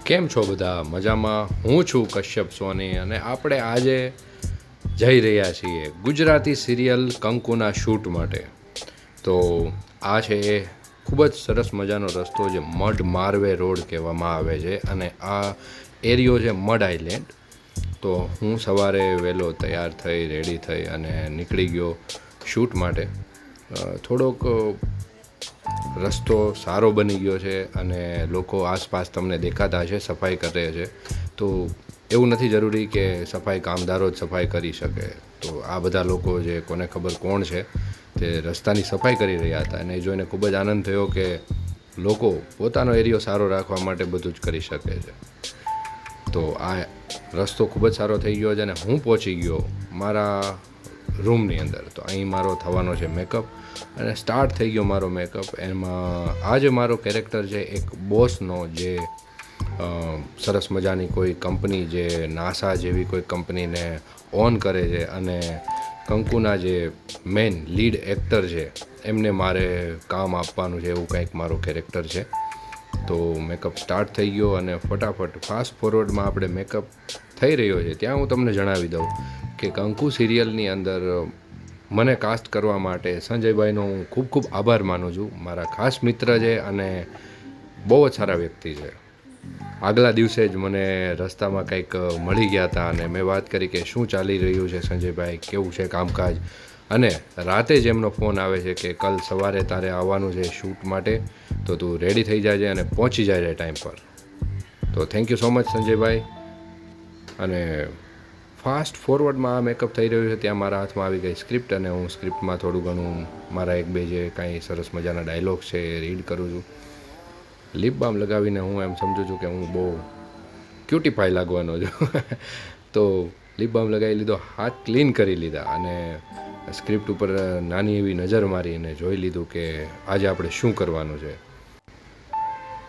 કેમ છો બધા? મજામાં? હું છું કશ્યપ સોની અને આપણે આજે જઈ રહ્યા છીએ ગુજરાતી સિરિયલ કંકુના શૂટ માટે. તો આ છે ખૂબ જ સરસ મજાનો રસ્તો જે મડ મારવે રોડ કહેવામાં આવે છે અને આ એરિયો છે મડ આઇલેન્ડ. તો હું સવારે વહેલો તૈયાર થઈ રેડી થઈ અને નીકળી ગયો શૂટ માટે. થોડોક રસ્તો સારો બની ગયો છે અને લોકો આસપાસ તમને દેખાતા છે, સફાઈ કરે છે. તો એવું નથી જરૂરી કે સફાઈ કામદારો જ સફાઈ કરી શકે. તો આ બધા લોકો જે કોને ખબર કોણ છે તે રસ્તાની સફાઈ કરી રહ્યા હતા અને એ જોઈને ખૂબ જ આનંદ થયો કે લોકો પોતાનો એરિયો સારો રાખવા માટે બધું જ કરી શકે છે. તો આ રસ્તો ખૂબ જ સારો થઈ ગયો છે અને હું પહોંચી ગયો મારા રૂમની અંદર. તો અહીં મારો થવાનો છે મેકઅપ અને સ્ટાર્ટ થઈ ગયો મારો મેકઅપ. એમાં આ જે મારો કેરેક્ટર છે એક બોસનો, જે સરસ મજાની કોઈ કંપની, જે નાસા જેવી કોઈ કંપનીને ઓન કરે છે અને કંકુના જે મેઇન લીડ એક્ટર છે એમને મારે કામ આપવાનું છે, એવું કંઈક મારો કેરેક્ટર છે. તો મેકઅપ સ્ટાર્ટ થઈ ગયો અને ફટાફટ ફાસ્ટ ફોરવર્ડમાં આપણે મેકઅપ થઈ રહ્યો છે ત્યાં હું તમને જણાવી દઉં કે કંકુ સિરિયલની અંદર મને કાસ્ટ કરવા માટે સંજયભાઈનો હું ખૂબ ખૂબ આભાર માનું છું. મારા ખાસ મિત્ર છે અને બહુ જ સારા વ્યક્તિ છે. આગલા દિવસે જ મને રસ્તામાં કંઈક મળી ગયા હતા અને મેં વાત કરી કે શું ચાલી રહ્યું છે સંજયભાઈ, કેવું છે કામકાજ. અને રાતે જ એમનો ફોન આવે છે કે કાલ સવારે તારે આવવાનું છે શૂટ માટે, તો તું રેડી થઈ જાય અને પહોંચી જાય ટાઈમ પર. તો થેન્ક યુ સો મચ સંજયભાઈ. અને ફાસ્ટ ફોરવર્ડમાં આ મેકઅપ થઈ રહ્યું છે ત્યાં મારા હાથમાં આવી ગઈ સ્ક્રિપ્ટ અને હું સ્ક્રિપ્ટમાં થોડું ઘણું મારા એક બે જે કાંઈ સરસ મજાના ડાયલોગ છે એ રીડ કરું છું. લિપ બામ લગાવીને હું એમ સમજું છું કે હું બહુ ક્યુટીફાઈ લાગવાનો છું. તો લિપ બામ લગાવી લીધો, હાથ ક્લીન કરી લીધા અને સ્ક્રિપ્ટ ઉપર નાની એવી નજર મારીને જોઈ લીધું કે આજે આપણે શું કરવાનું છે.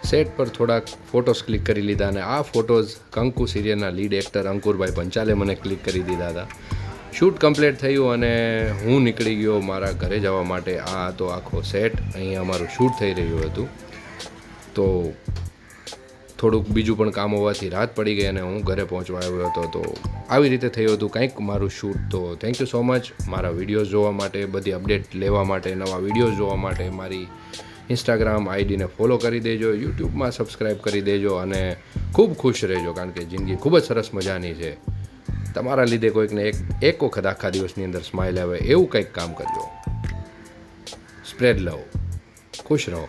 સેટ પર થોડાક ફોટોસ ક્લિક કરી લીધા અને આ ફોટોઝ કંકુ સિરિયલના લીડ એક્ટર અંકુરભાઈ પંચાલે મને ક્લિક કરી દીધા હતા. શૂટ કમ્પ્લીટ થયું અને હું નીકળી ગયો મારા ઘરે જવા માટે. આ હતો આખો સેટ, અહીં અમારું શૂટ થઈ રહ્યું હતું. તો થોડુંક બીજું પણ કામ હોવાથી રાત પડી ગઈ અને હું ઘરે પહોંચવા આવ્યો હતો. તો આવી રીતે થયું હતું કંઈક મારું શૂટ. તો થેન્ક યુ સો મચ મારા વિડીયોઝ જોવા માટે, બધી અપડેટ લેવા માટે, નવા વિડીયોઝ જોવા માટે મારી ઇન્સ્ટાગ્રામ આઈડીને ફોલો કરી દેજો, યુટ્યુબમાં સબસ્ક્રાઈબ કરી દેજો અને ખૂબ ખુશ રહેજો, કારણ કે જિંદગી ખૂબ જ સરસ મજાની છે. તમારા લીધે કોઈકને એક વખત આખા દિવસની અંદર સ્માઇલ આવે એવું કંઈક કામ કરજો. સ્પ્રેડ લવ. ખુશ રહો.